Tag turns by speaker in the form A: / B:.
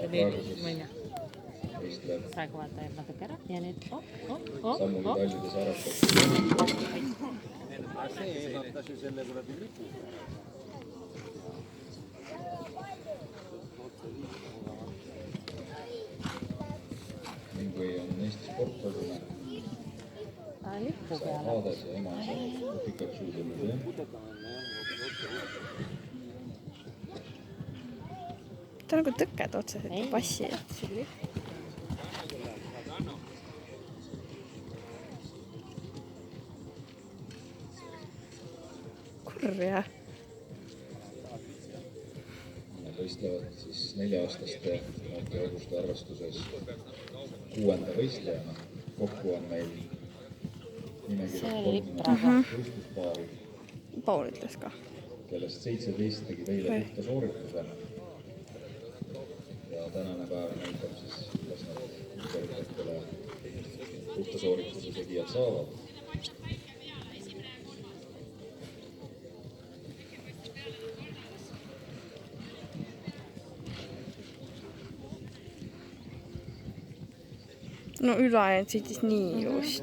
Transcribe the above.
A: ja praeguses võistleb
B: praegu vaata natuke ära ja nüüd
A: sammuli tallides äratab.
C: see eeldatas ju selle kuradi lipu.
A: ning või on Eesti sportlasena
B: lippu peale.
A: Hades ja ema saab Pikachu tulnud, jah?
D: ta nagu tõkked otseselt ei passi. kurja.
A: Nad võistlevad siis 4-aastaste noortekoguste arvestuses 6. võistlejana. Kokku on meil nimekirjas 30 võistluspaari,
D: Paul ütles ka.
A: kellest 17 tegi teile puhta soorituse. Ja tänane päev näitab siis, kas nad kõrgetele puhta soorituse tegijad saavad.
D: no ülejäänud sõitis nii ilusti.